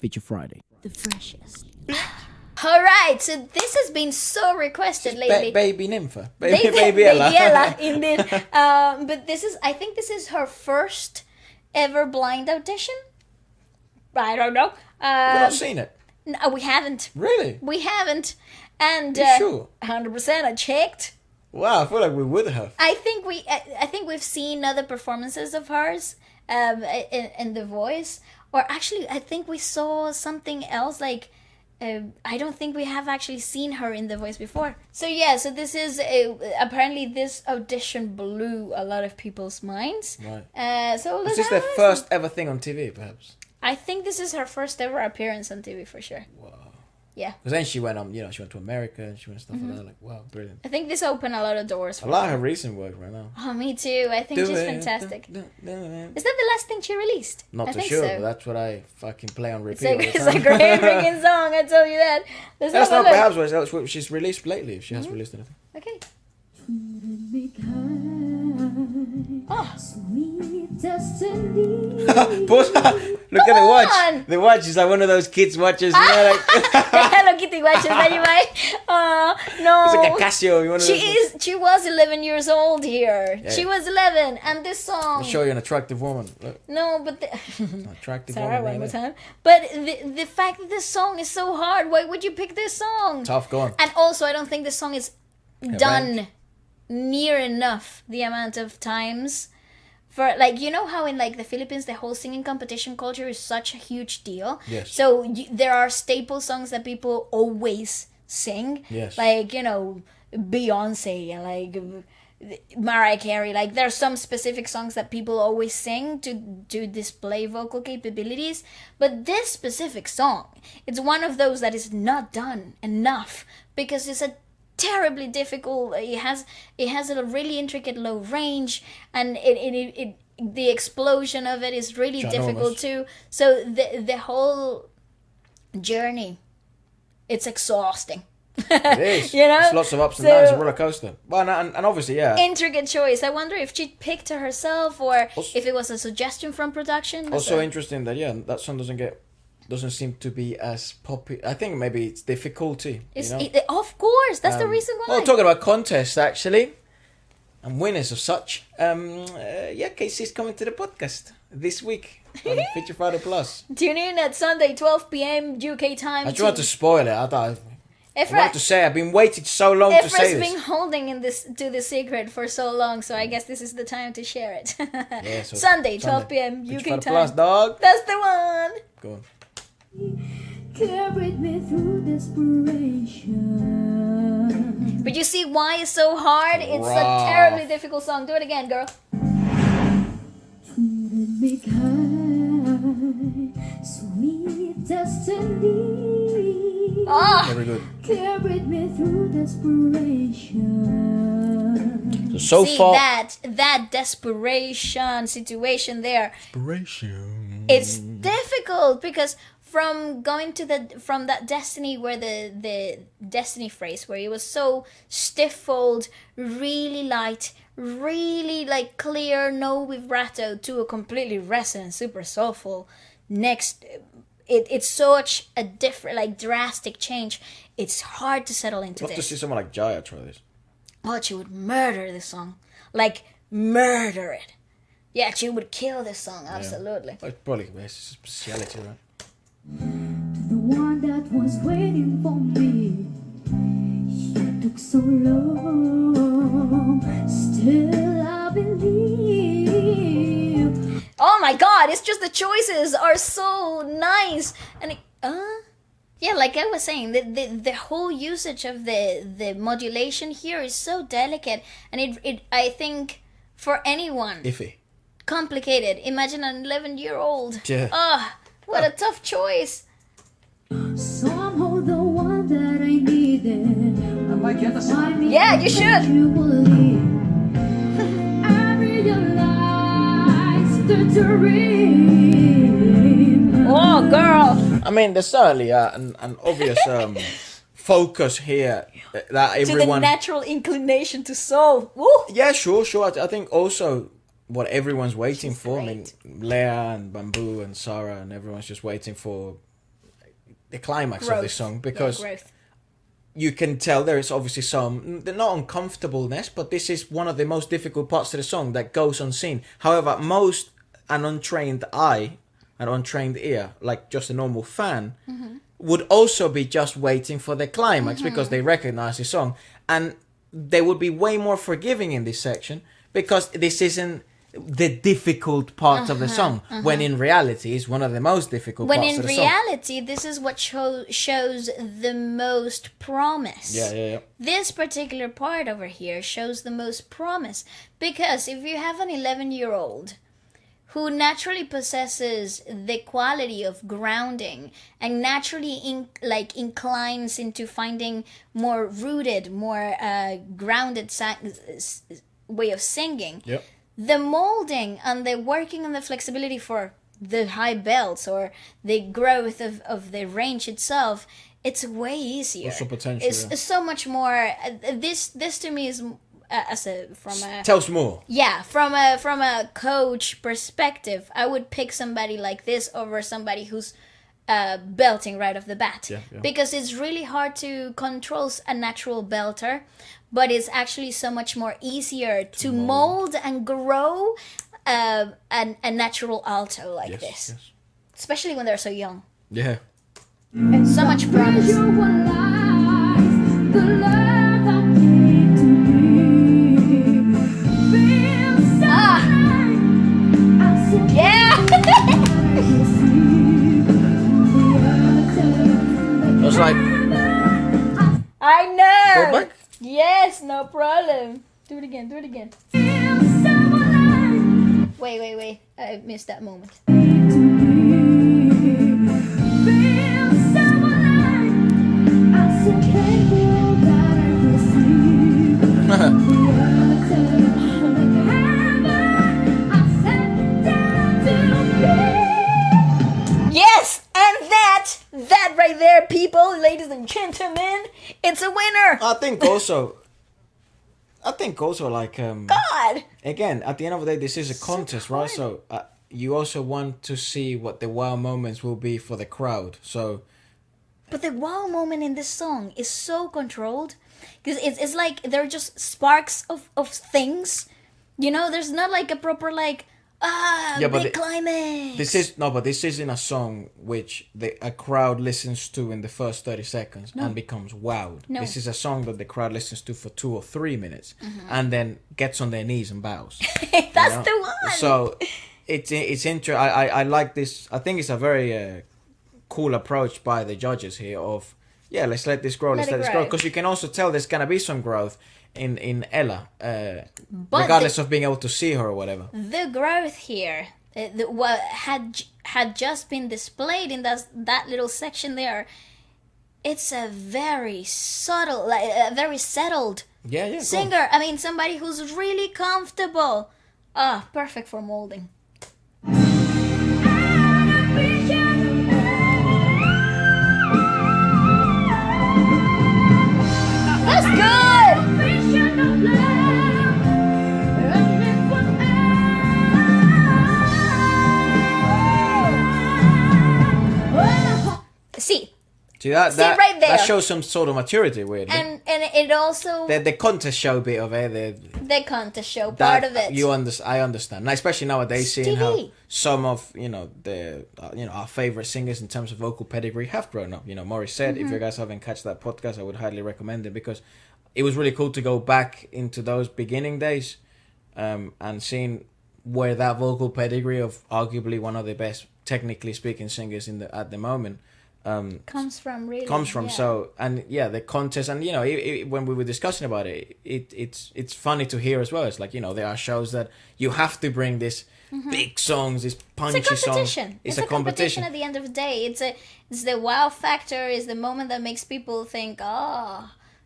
Feature Friday. The freshest. Alright, so this has been so requested lately. Baby Nympha. Baby Ella, indeed. But I think this is her first ever blind audition. I don't know. We've not seen it. No, we haven't. Really? We haven't. And You sure? 100%, I checked. Wow, I feel like we would have. I think we've seen other performances of hers in The Voice. Or actually, I think we saw something else, like... I don't think we have actually seen her in The Voice before. So yeah, so this is apparently this audition blew a lot of people's minds. Right. So Is this their first ever thing on TV, perhaps? I think this is her first ever appearance on TV for sure. Wow. Yeah. Because then she went she went to America and she went stuff like that. Like, wow, brilliant. I think this opened a lot of doors for I like her recent work right now. Oh, me too. I think she's fantastic. Is that the last thing she released? Not I too think sure, so. but that's what I fucking play on repeat. It's a great freaking song, I tell you that. That's not perhaps what she's released lately, if she has released anything. Okay. Oh. Sweet destiny. Pause. Look at the watch. The watch is like one of those kids' watches. You know, like The Hello Kitty watches that you buy. No. It's like a Casio. She was 11 years old here. Yeah. She was 11, and this song. I'll show you an attractive woman. Look. No, but An attractive Sarah, woman. one more Really. time. But the fact that this song is so hard, why would you pick this song? Tough, go on. And also, I don't think this song is done near enough the amount of times. For like, you know how in like the Philippines the whole singing competition culture is such a huge deal. Yes. So there are staple songs that people always sing. Yes. Like, you know, Beyonce and like Mariah Carey. Like there's some specific songs that people always sing to display vocal capabilities. But this specific song, it's one of those that is not done enough because it's a terribly difficult. It has a really intricate low range, and it the explosion of it is really difficult too. So the whole journey, it's exhausting. It is. You know, It's lots of ups and downs. It's a roller coaster. Well, and obviously, yeah. Intricate choice. I wonder if she picked her herself or if it was a suggestion from production. Also interesting that that song doesn't seem to be as popular. I think maybe it's difficulty. Of course, that's the reason why. Well, talking about contests actually, and winners of such. Casey's coming to the podcast this week on Feature Friday Plus. Tune in at Sunday, 12 p.m. UK time. I tried to spoil it. I Efra, wanted to say I've been waiting so long to say Efra's this. been holding to the secret for so long, so I guess this is the time to share it. Yeah, so Sunday, 12 p.m. Feature UK Friday time. Plus, dog. That's the one. Go on. Carried me through desperation. But you see why it's so hard? It's Rough. a terribly difficult song. Do it again, girl. Treated me kind, sweet destiny. Ah, Very good. Carried me through desperation. So see far. that desperation situation there. Desperation. It's difficult because from going to from that Destiny where the Destiny phrase where it was so stiff-fold, really light, really like clear, no vibrato, to a completely resonant, super soulful. Next, it's such a different, like drastic change. It's hard to settle into I'd love to this. see someone like Jaya try this. Oh, she would murder this song, like murder it. Yeah, she would kill this song, absolutely. It's probably it's a speciality, right? The one that was waiting for me, it took so long. Still I believe. Oh my god, it's just the choices are so nice. And yeah, like I was saying, the whole usage of the modulation here is so delicate, and it I think for anyone Iffy. complicated. Imagine an 11-year-old. Yeah. What a tough choice. Somehow the one that I needed. I might get the song. Yeah, you should. You believe. I realized the dream. Oh, girl. I mean, there's certainly an obvious focus here that To the everyone. natural inclination to soul. Woo. Yeah, sure. I think also what everyone's waiting for. I mean, great. Leah and Bamboo and Sarah and everyone's just waiting for the climax of this song, because growth. you can tell there is obviously some, they're not uncomfortableness, but this is one of the most difficult parts of the song that goes unseen. However, most an untrained eye, an untrained ear, like just a normal fan, would also be just waiting for the climax because they recognize the song, and they would be way more forgiving in this section because this isn't the difficult part of the song, when in reality it's one of the most difficult When parts in of the song. reality, this is what shows the most promise. Yeah. This particular part over here shows the most promise. Because if you have an 11-year-old who naturally possesses the quality of grounding and naturally inclines into finding more rooted, more grounded way of singing, Yep. the molding and the working on the flexibility for the high belts or the growth of the range itself, it's way easier. Also potential, It's yeah. so much more. This to me is Tells more. yeah, from a coach perspective, I would pick somebody like this over somebody who's belting right off the bat. Yeah. Because it's really hard to control a natural belter, but it's actually so much more easier to mold and grow a natural alto like this. Yes. Especially when they're so young. Yeah. So much promise. Visualize the love that came to me. Feel so right. I'm so Yeah! I was like, I know! go back. Yes, no problem. Do it again. Wait. I missed that moment. Yes! And that right there, people, ladies and gentlemen, it's a winner! I think also like God! again, at the end of the day, this is a contest, right? So you also want to see what the wow moments will be for the crowd. So But the wow moment in this song is so controlled. Because it's like they're just sparks of things. You know, there's not like a proper big climax. this isn't a song which a crowd listens to in the first 30 seconds and becomes wowed. No. This is a song that the crowd listens to for 2 or 3 minutes and then gets on their knees and bows. That's you know? the one! So it's interesting. I like this. I think it's a very cool approach by the judges here of, let's let this grow, because you can also tell there's gonna be some growth in Ella, regardless of being able to see her or whatever. The growth here, what had just been displayed in that little section there, it's a very subtle, very settled singer. I mean, somebody who's really comfortable. Perfect for molding. That's good! See that right there. That shows some sort of maturity, weirdly. and it also The contest show bit of it, the contest show part of it. I understand. Now, especially nowadays, seeing how TV. some of our favorite singers in terms of vocal pedigree have grown up. Maurice said, if you guys haven't catched that podcast, I would highly recommend it because it was really cool to go back into those beginning days, and seeing where that vocal pedigree of arguably one of the best, technically speaking, singers at the moment. comes from. Yeah. So, and the contest, and when we were discussing about it, it's funny to hear as well. It's like, there are shows that you have to bring this big songs, this punchy It's a competition. songs. It's a competition at the end of the day. It's the wow factor. Is the moment that makes people think, So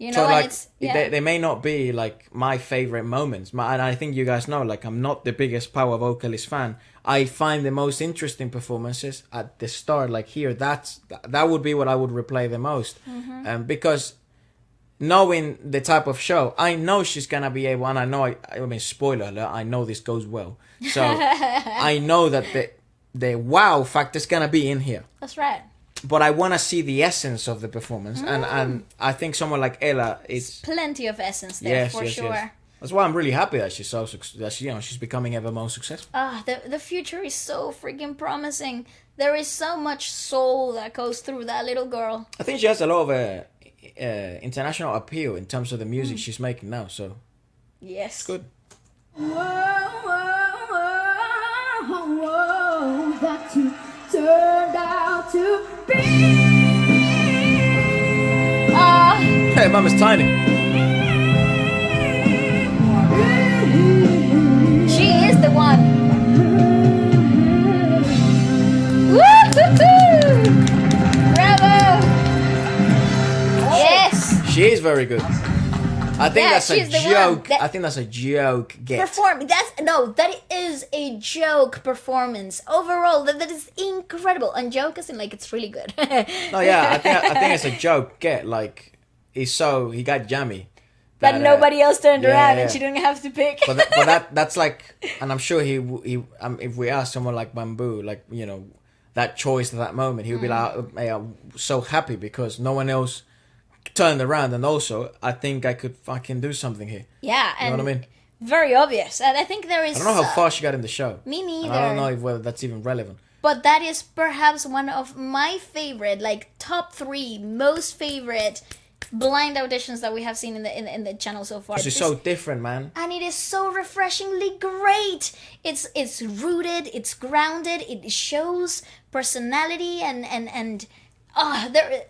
and like it's they may not be like my favorite moments, and I think you guys know, like, I'm not the biggest power vocalist fan. I find the most interesting performances at the start, like here. That would be what I would replay the most, because knowing the type of show, I know she's gonna be able, and I know. I mean, spoiler alert, I know this goes well, so I know that the wow factor's gonna be in here. That's right. but I want to see the essence of the performance, and I think someone like Ella is Plenty of essence there for sure. Yes. That's why I'm really happy that she's she's becoming ever more successful. The future is so freaking promising. There is so much soul that goes through that little girl. I think she has a lot of international appeal in terms of the music she's making now. So Yes. it's good. Whoa, that you turned out to be. Hey, Mama's tiny. She is the one. Woo-hoo-hoo! Bravo! Yes! She is very good. I think Yeah, that's a she's the one. joke. That- I think that's a joke. Get. That is a joke performance. Overall, that is incredible. And joke is in like it's really good. No, yeah, I think it's a joke. Get like he got jammy. That nobody else turned yeah, around yeah. and she didn't have to pick. But that's like, and I'm sure he if we ask someone like Bamboo, like that choice at that moment, he would be like, hey, I'm so happy because no one else turned around, and also I think I could fucking do something here. Yeah, You know and what I mean? very obvious. And I think there is. I don't know how far she got in the show. Me neither. And I don't know whether that's even relevant. But that is perhaps one of my favorite, like top 3 most favorite blind auditions that we have seen in the channel so far. It's so different, man. And it is so refreshingly great. It's rooted, it's grounded, it shows personality and there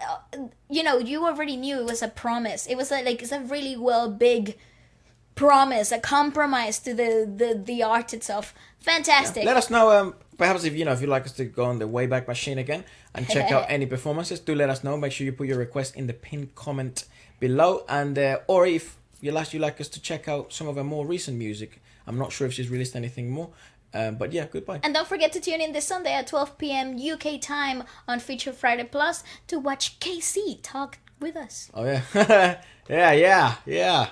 you already knew it was a promise. It was it's a really big promise, a compromise to the art itself. Fantastic. Let us know perhaps if you'd like us to go on the Wayback Machine again and check out any performances. Do let us know. Make sure you put your request in the pinned comment below, and or if you'd like us to check out some of her more recent music. I'm not sure if she's released anything more. But yeah, goodbye. And don't forget to tune in this Sunday at 12 p.m. UK time on Feature Friday Plus to watch KC talk with us. Oh yeah. Yeah.